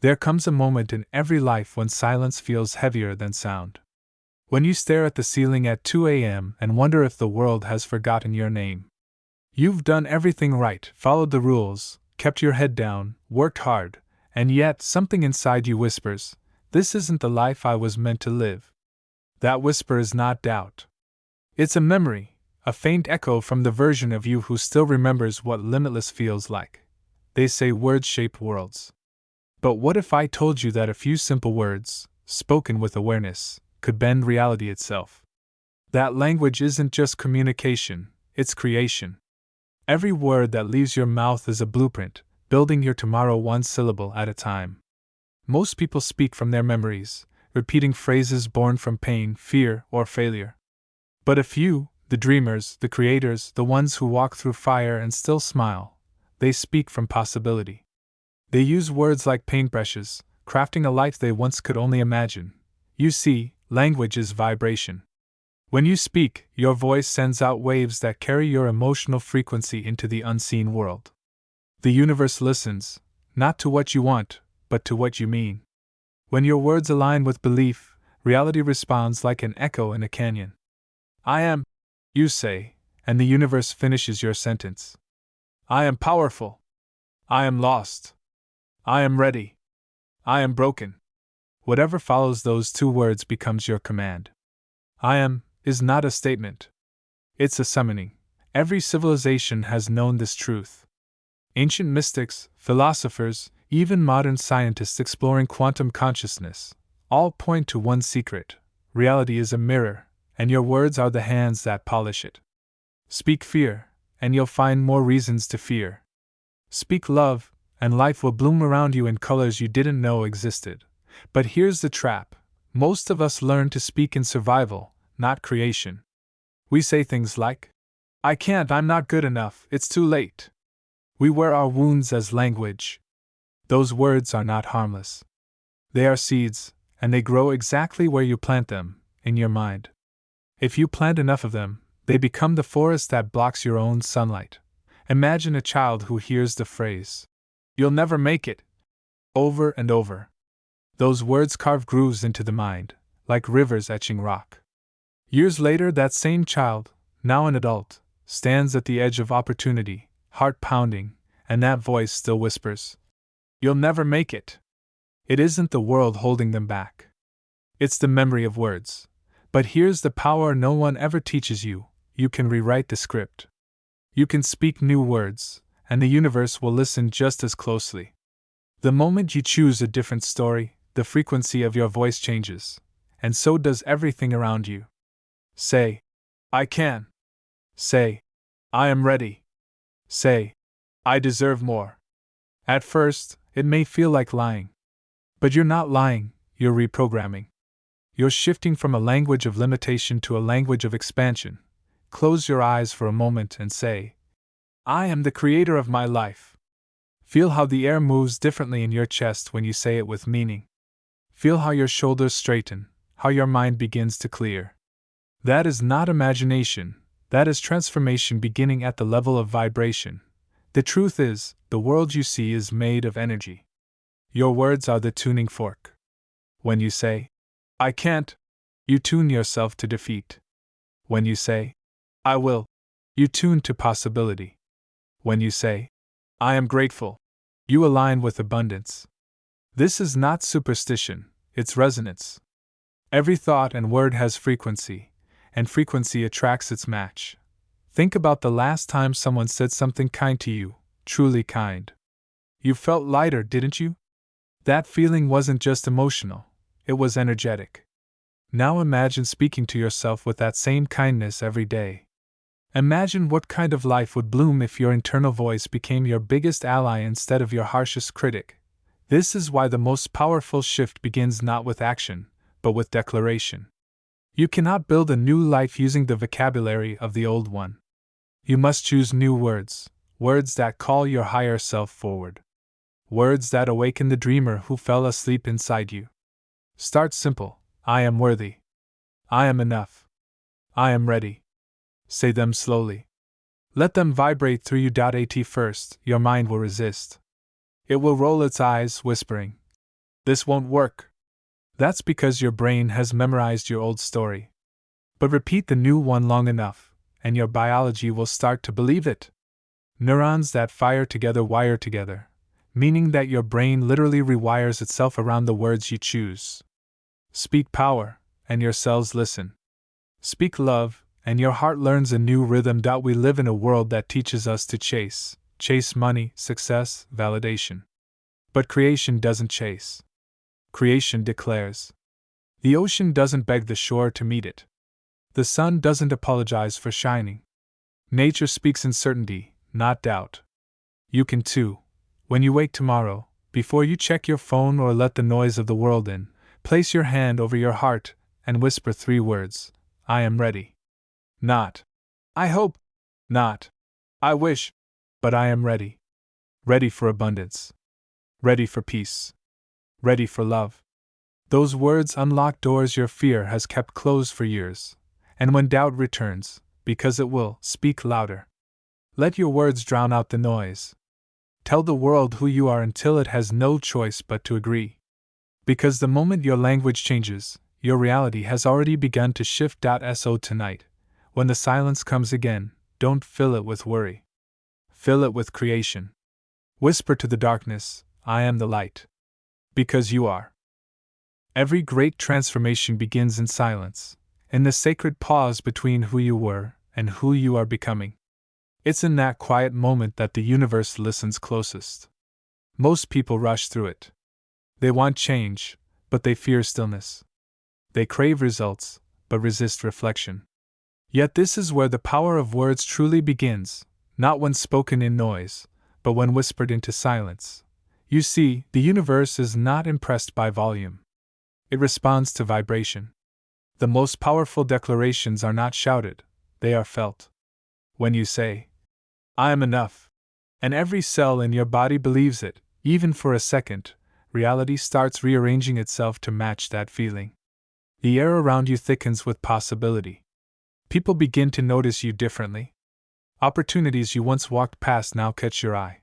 There comes a moment in every life when silence feels heavier than sound. When you stare at the ceiling at 2 a.m. and wonder if the world has forgotten your name. You've done everything right, followed the rules, kept your head down, worked hard, and yet something inside you whispers, "This isn't the life I was meant to live." That whisper is not doubt. It's a memory, a faint echo from the version of you who still remembers what limitless feels like. They say words shape worlds. But what if I told you that a few simple words, spoken with awareness, could bend reality itself? That language isn't just communication, it's creation. Every word that leaves your mouth is a blueprint, building your tomorrow one syllable at a time. Most people speak from their memories, repeating phrases born from pain, fear, or failure. But a few, the dreamers, the creators, the ones who walk through fire and still smile, they speak from possibility. They use words like paintbrushes, crafting a life they once could only imagine. You see, language is vibration. When you speak, your voice sends out waves that carry your emotional frequency into the unseen world. The universe listens, not to what you want, but to what you mean. When your words align with belief, reality responds like an echo in a canyon. "I am," you say, and the universe finishes your sentence. "I am powerful. I am lost. I am ready. I am broken." Whatever follows those two words becomes your command. "I am" is not a statement. It's a summoning. Every civilization has known this truth. Ancient mystics, philosophers, even modern scientists exploring quantum consciousness, all point to one secret: reality is a mirror, and your words are the hands that polish it. Speak fear, and you'll find more reasons to fear. Speak love, and life will bloom around you in colors you didn't know existed. But here's the trap: most of us learn to speak in survival, not creation. We say things like, "I can't, I'm not good enough, it's too late." We wear our wounds as language. Those words are not harmless. They are seeds, and they grow exactly where you plant them, in your mind. If you plant enough of them, they become the forest that blocks your own sunlight. Imagine a child who hears the phrase, "You'll never make it," over and over. Those words carve grooves into the mind, like rivers etching rock. Years later, that same child, now an adult, stands at the edge of opportunity, heart pounding, and that voice still whispers, "You'll never make it." It isn't the world holding them back. It's the memory of words. But here's the power no one ever teaches you: you can rewrite the script. You can speak new words, and the universe will listen just as closely. The moment you choose a different story, the frequency of your voice changes, and so does everything around you. Say, "I can." Say, "I am ready." Say, "I deserve more." At first, it may feel like lying. But you're not lying, you're reprogramming. You're shifting from a language of limitation to a language of expansion. Close your eyes for a moment and say, "I am the creator of my life." Feel how the air moves differently in your chest when you say it with meaning. Feel how your shoulders straighten, how your mind begins to clear. That is not imagination, that is transformation beginning at the level of vibration. The truth is, the world you see is made of energy. Your words are the tuning fork. When you say, "I can't," you tune yourself to defeat. When you say, "I will," you tune to possibility. When you say, "I am grateful," you align with abundance. This is not superstition, it's resonance. Every thought and word has frequency, and frequency attracts its match. Think about the last time someone said something kind to you, truly kind. You felt lighter, didn't you? That feeling wasn't just emotional, it was energetic. Now imagine speaking to yourself with that same kindness every day. Imagine what kind of life would bloom if your internal voice became your biggest ally instead of your harshest critic. This is why the most powerful shift begins not with action, but with declaration. You cannot build a new life using the vocabulary of the old one. You must choose new words, words that call your higher self forward. Words that awaken the dreamer who fell asleep inside you. Start simple: "I am worthy." "I am enough." "I am ready." Say them slowly. Let them vibrate through you. At first, your mind will resist. It will roll its eyes, whispering, This won't work. That's because your brain has memorized your old story. But repeat the new one long enough, and your biology will start to believe it. Neurons that fire together wire together, meaning that your brain literally rewires itself around the words you choose. Speak power, and your cells listen. Speak love, and your heart learns a new rhythm. We live in a world that teaches us to chase money, success, validation. But creation doesn't chase. Creation declares. The ocean doesn't beg the shore to meet it. The sun doesn't apologize for shining. Nature speaks in certainty, not doubt. You can too. When you wake tomorrow, before you check your phone or let the noise of the world in, place your hand over your heart and whisper 3 words. I am ready. Not, I hope. Not, I wish. But I am ready. Ready for abundance. Ready for peace. Ready for love. Those words unlock doors your fear has kept closed for years. And when doubt returns, because it will, speak louder. Let your words drown out the noise. Tell the world who you are until it has no choice but to agree. Because the moment your language changes, your reality has already begun to shift. So tonight, when the silence comes again, don't fill it with worry. Fill it with creation. Whisper to the darkness, I am the light. Because you are. Every great transformation begins in silence, in the sacred pause between who you were and who you are becoming. It's in that quiet moment that the universe listens closest. Most people rush through it. They want change, but they fear stillness. They crave results, but resist reflection. Yet this is where the power of words truly begins, not when spoken in noise, but when whispered into silence. You see, the universe is not impressed by volume. It responds to vibration. The most powerful declarations are not shouted, they are felt. When you say, I am enough, and every cell in your body believes it, even for a second, reality starts rearranging itself to match that feeling. The air around you thickens with possibility. People begin to notice you differently. Opportunities you once walked past now catch your eye.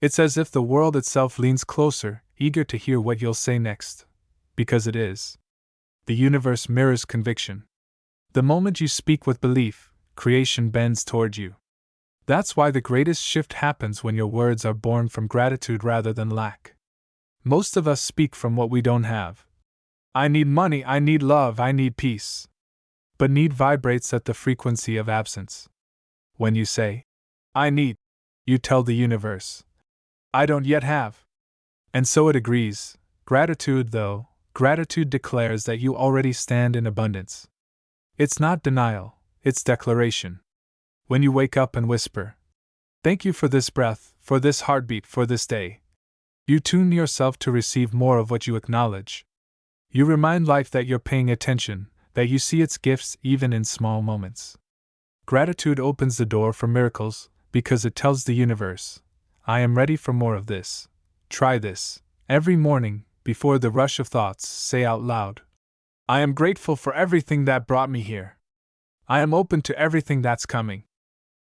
It's as if the world itself leans closer, eager to hear what you'll say next. Because it is. The universe mirrors conviction. The moment you speak with belief, creation bends toward you. That's why the greatest shift happens when your words are born from gratitude rather than lack. Most of us speak from what we don't have. I need money, I need love, I need peace. But need vibrates at the frequency of absence. When you say, I need, you tell the universe, I don't yet have. And so it agrees. Gratitude, though, gratitude declares that you already stand in abundance. It's not denial, it's declaration. When you wake up and whisper, thank you for this breath, for this heartbeat, for this day, you tune yourself to receive more of what you acknowledge. You remind life that you're paying attention, that you see its gifts even in small moments. Gratitude opens the door for miracles, because it tells the universe, I am ready for more of this. Try this. Every morning, before the rush of thoughts, say out loud, I am grateful for everything that brought me here. I am open to everything that's coming.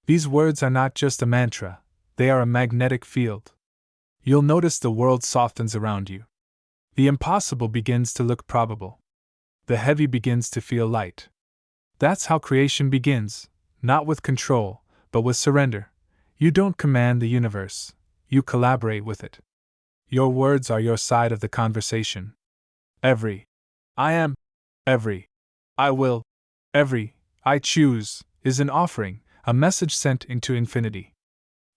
These words are not just a mantra, they are a magnetic field. You'll notice the world softens around you. The impossible begins to look probable. The heavy begins to feel light. That's how creation begins, not with control, but with surrender. You don't command the universe, you collaborate with it. Your words are your side of the conversation. Every I am, every I will, every I choose is an offering, a message sent into infinity.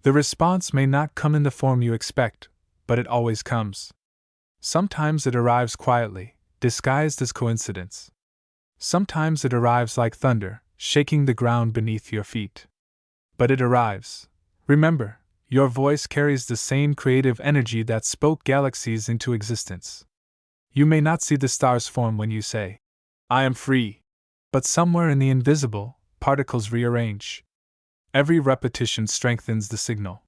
The response may not come in the form you expect, but it always comes. Sometimes it arrives quietly, disguised as coincidence. Sometimes it arrives like thunder, shaking the ground beneath your feet. But it arrives. Remember, your voice carries the same creative energy that spoke galaxies into existence. You may not see the stars form when you say, I am free. But somewhere in the invisible, particles rearrange. Every repetition strengthens the signal.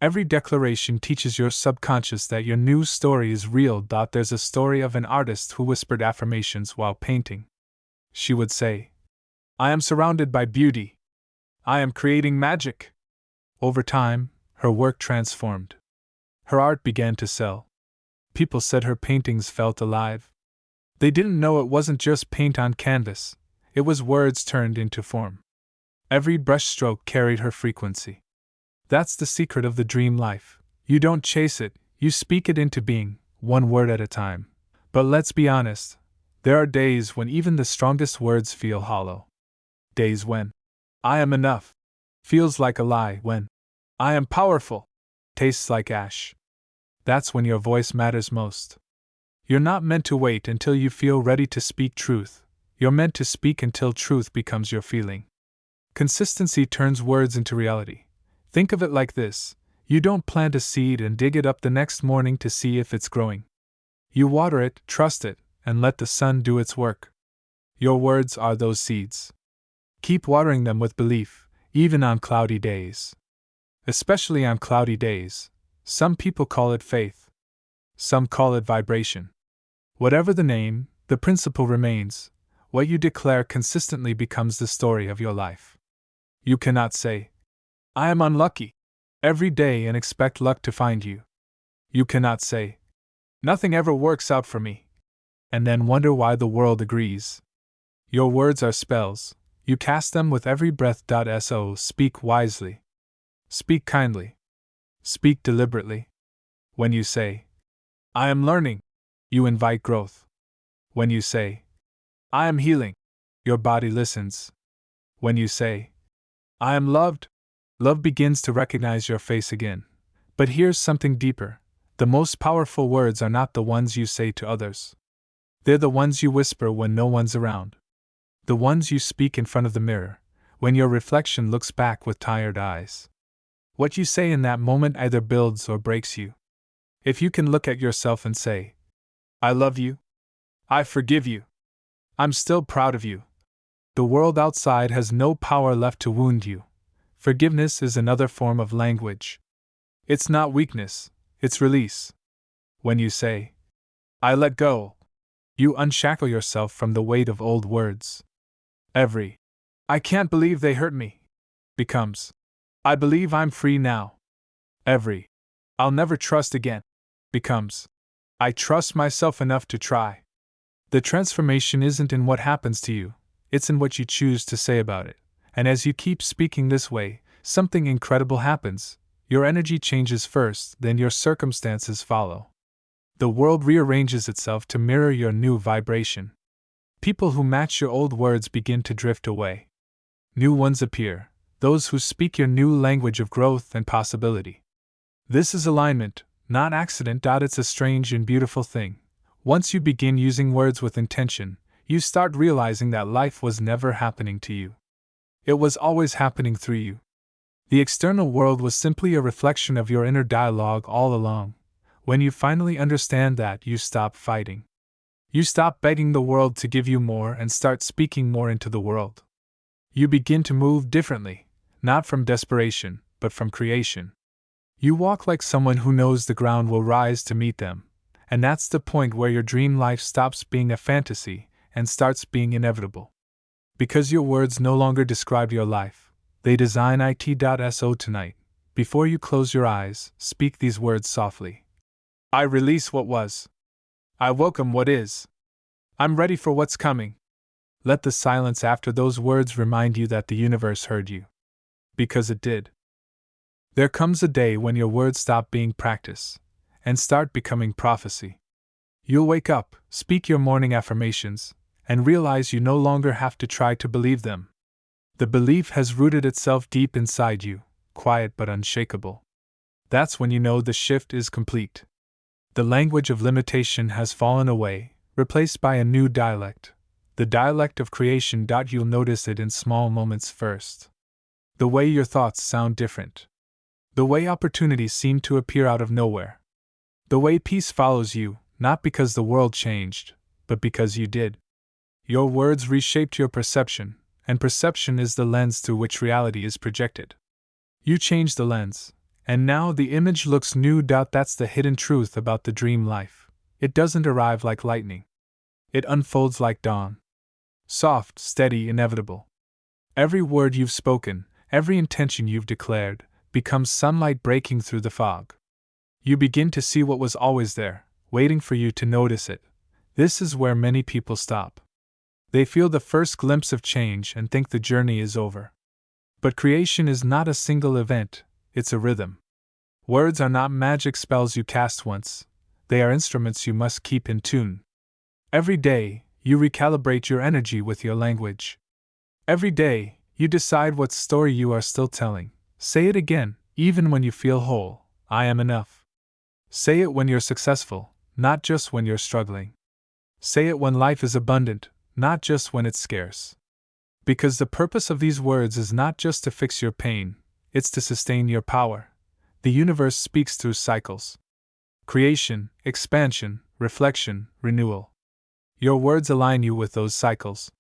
Every declaration teaches your subconscious that your new story is real. There's a story of an artist who whispered affirmations while painting. She would say, I am surrounded by beauty. I am creating magic. Over time, her work transformed. Her art began to sell. People said her paintings felt alive. They didn't know it wasn't just paint on canvas, it was words turned into form. Every brushstroke carried her frequency. That's the secret of the dream life. You don't chase it, you speak it into being, one word at a time. But let's be honest, there are days when even the strongest words feel hollow. Days when I am enough feels like a lie, when I am powerful tastes like ash. That's when your voice matters most. You're not meant to wait until you feel ready to speak truth. You're meant to speak until truth becomes your feeling. Consistency turns words into reality. Think of it like this: you don't plant a seed and dig it up the next morning to see if it's growing. You water it, trust it, and let the sun do its work. Your words are those seeds. Keep watering them with belief, even on cloudy days. Especially on cloudy days. Some people call it faith. Some call it vibration. Whatever the name, the principle remains. What you declare consistently becomes the story of your life. You cannot say, I am unlucky, every day and expect luck to find you. You cannot say, nothing ever works out for me, and then wonder why the world agrees. Your words are spells. You cast them with every breath. So speak wisely. Speak kindly. Speak deliberately. When you say, I am learning, you invite growth. When you say, I am healing, your body listens. When you say, I am loved, love begins to recognize your face again. But here's something deeper. The most powerful words are not the ones you say to others. They're the ones you whisper when no one's around. The ones you speak in front of the mirror, when your reflection looks back with tired eyes. What you say in that moment either builds or breaks you. If you can look at yourself and say, I love you, I forgive you, I'm still proud of you, the world outside has no power left to wound you. Forgiveness is another form of language. It's not weakness, it's release. When you say, I let go, you unshackle yourself from the weight of old words. Every, I can't believe they hurt me, becomes, I believe I'm free now. Every, I'll never trust again, becomes, I trust myself enough to try. The transformation isn't in what happens to you, it's in what you choose to say about it. And as you keep speaking this way, something incredible happens. Your energy changes first, then your circumstances follow. The world rearranges itself to mirror your new vibration. People who match your old words begin to drift away. New ones appear, those who speak your new language of growth and possibility. This is alignment, not accident. It's a strange and beautiful thing. Once you begin using words with intention, you start realizing that life was never happening to you. It was always happening through you. The external world was simply a reflection of your inner dialogue all along. When you finally understand that, you stop fighting. You stop begging the world to give you more and start speaking more into the world. You begin to move differently, not from desperation, but from creation. You walk like someone who knows the ground will rise to meet them, and that's the point where your dream life stops being a fantasy and starts being inevitable. Because your words no longer describe your life, they design it. So tonight, before you close your eyes, speak these words softly. I release what was. I welcome what is. I'm ready for what's coming. Let the silence after those words remind you that the universe heard you. Because it did. There comes a day when your words stop being practice and start becoming prophecy. You'll wake up, speak your morning affirmations, and realize you no longer have to try to believe them. The belief has rooted itself deep inside you, quiet but unshakable. That's when you know the shift is complete. The language of limitation has fallen away, replaced by a new dialect, the dialect of creation. You'll notice it in small moments first. The way your thoughts sound different. The way opportunities seem to appear out of nowhere. The way peace follows you, not because the world changed, but because you did. Your words reshaped your perception, and perception is the lens through which reality is projected. You changed the lens, and now the image looks new. That's the hidden truth about the dream life. It doesn't arrive like lightning. It unfolds like dawn. Soft, steady, inevitable. Every word you've spoken, every intention you've declared, becomes sunlight breaking through the fog. You begin to see what was always there, waiting for you to notice it. This is where many people stop. They feel the first glimpse of change and think the journey is over. But creation is not a single event, it's a rhythm. Words are not magic spells you cast once, they are instruments you must keep in tune. Every day, you recalibrate your energy with your language. Every day, you decide what story you are still telling. Say it again, even when you feel whole. I am enough. Say it when you're successful, not just when you're struggling. Say it when life is abundant, not just when it's scarce. Because the purpose of these words is not just to fix your pain, it's to sustain your power. The universe speaks through cycles: creation, expansion, reflection, renewal. Your words align you with those cycles.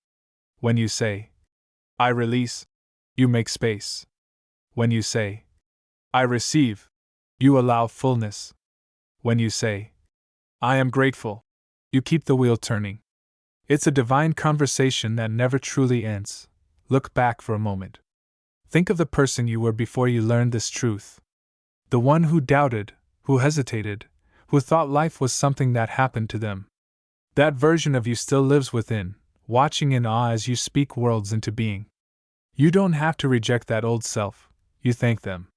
When you say, I release, you make space. When you say, I receive, you allow fullness. When you say, I am grateful, you keep the wheel turning. It's a divine conversation that never truly ends. Look back for a moment. Think of the person you were before you learned this truth. The one who doubted, who hesitated, who thought life was something that happened to them. That version of you still lives within, watching in awe as you speak worlds into being. You don't have to reject that old self, you thank them.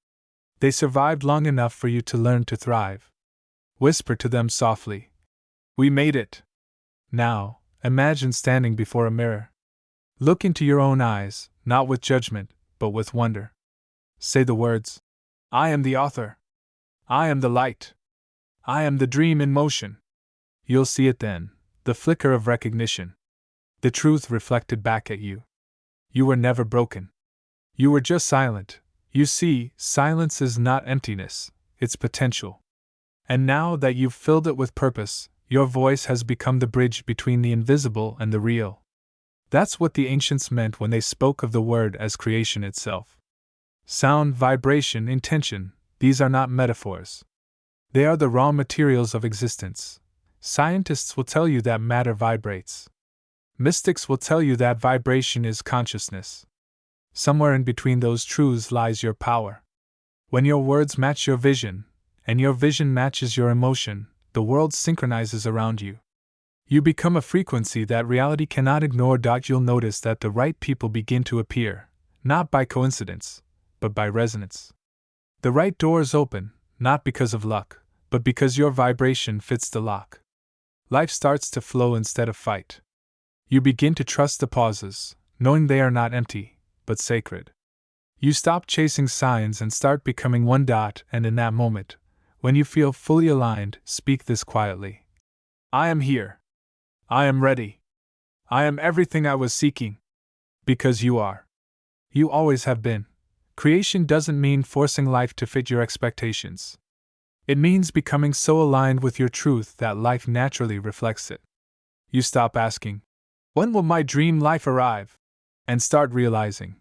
They survived long enough for you to learn to thrive. Whisper to them softly, we made it. Now, imagine standing before a mirror. Look into your own eyes, not with judgment, but with wonder. Say the words, I am the author. I am the light. I am the dream in motion. You'll see it then, the flicker of recognition. The truth reflected back at you. You were never broken. You were just silent. You see, silence is not emptiness, it's potential. And now that you've filled it with purpose, your voice has become the bridge between the invisible and the real. That's what the ancients meant when they spoke of the word as creation itself. Sound, vibration, intention, these are not metaphors. They are the raw materials of existence. Scientists will tell you that matter vibrates. Mystics will tell you that vibration is consciousness. Somewhere in between those truths lies your power. When your words match your vision, and your vision matches your emotion, the world synchronizes around you. You become a frequency that reality cannot ignore. You'll notice that the right people begin to appear, not by coincidence, but by resonance. The right doors open, not because of luck, but because your vibration fits the lock. Life starts to flow instead of fight. You begin to trust the pauses, knowing they are not empty, but sacred. You stop chasing signs and start becoming one dot, and in that moment, when you feel fully aligned, speak this quietly. I am here. I am ready. I am everything I was seeking. Because you are. You always have been. Creation doesn't mean forcing life to fit your expectations. It means becoming so aligned with your truth that life naturally reflects it. You stop asking, when will my dream life arrive? And start realizing,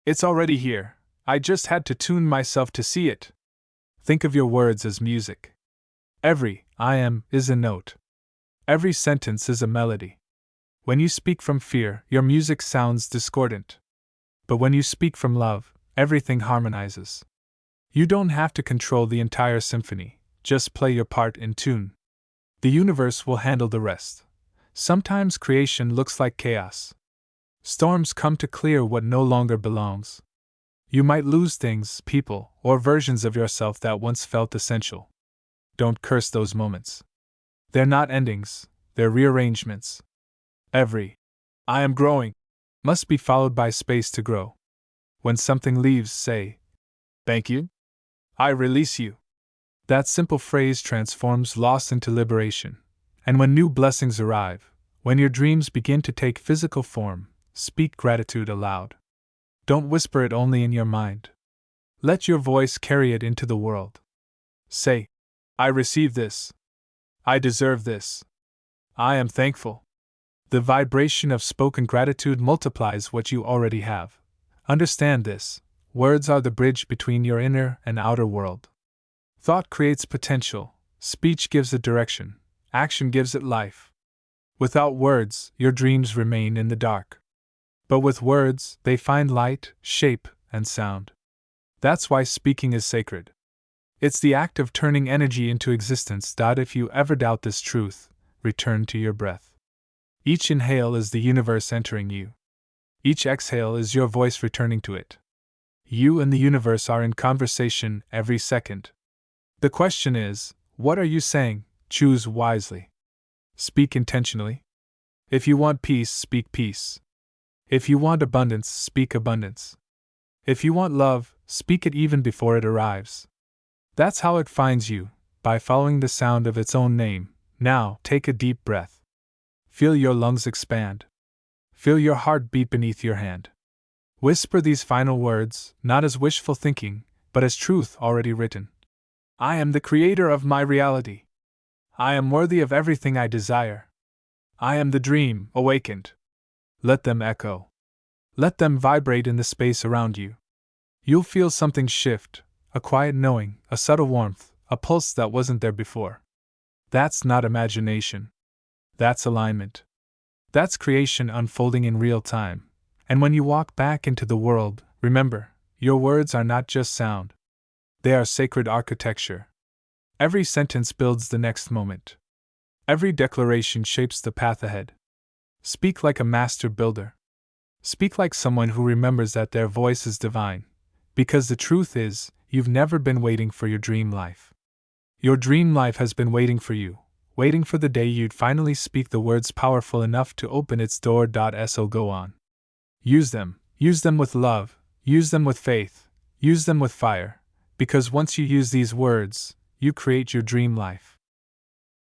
it's already here, I just had to tune myself to see it. Think of your words as music. Every I am is a note. Every sentence is a melody. When you speak from fear, your music sounds discordant. But when you speak from love, everything harmonizes. You don't have to control the entire symphony, just play your part in tune. The universe will handle the rest. Sometimes creation looks like chaos. Storms come to clear what no longer belongs. You might lose things, people, or versions of yourself that once felt essential. Don't curse those moments. They're not endings, they're rearrangements. Every I am growing must be followed by space to grow. When something leaves, say, thank you. I release you. That simple phrase transforms loss into liberation. And when new blessings arrive, when your dreams begin to take physical form, speak gratitude aloud. Don't whisper it only in your mind. Let your voice carry it into the world. Say, I receive this. I deserve this. I am thankful. The vibration of spoken gratitude multiplies what you already have. Understand this. Words are the bridge between your inner and outer world. Thought creates potential, speech gives it direction, action gives it life. Without words, your dreams remain in the dark. But with words, they find light, shape, and sound. That's why speaking is sacred. It's the act of turning energy into existence. If you ever doubt this truth, return to your breath. Each inhale is the universe entering you. Each exhale is your voice returning to it. You and the universe are in conversation every second. The question is, what are you saying? Choose wisely. Speak intentionally. If you want peace, speak peace. If you want abundance, speak abundance. If you want love, speak it even before it arrives. That's how it finds you, by following the sound of its own name. Now, take a deep breath. Feel your lungs expand. Feel your heart beat beneath your hand. Whisper these final words, not as wishful thinking, but as truth already written. I am the creator of my reality. I am worthy of everything I desire. I am the dream awakened. Let them echo. Let them vibrate in the space around you. You'll feel something shift, a quiet knowing, a subtle warmth, a pulse that wasn't there before. That's not imagination. That's alignment. That's creation unfolding in real time. And when you walk back into the world, remember, your words are not just sound. They are sacred architecture. Every sentence builds the next moment. Every declaration shapes the path ahead. Speak like a master builder. Speak like someone who remembers that their voice is divine. Because the truth is, you've never been waiting for your dream life. Your dream life has been waiting for you, waiting for the day you'd finally speak the words powerful enough to open its door. So go on. Use them with love, use them with faith, use them with fire, because once you use these words, you create your dream life.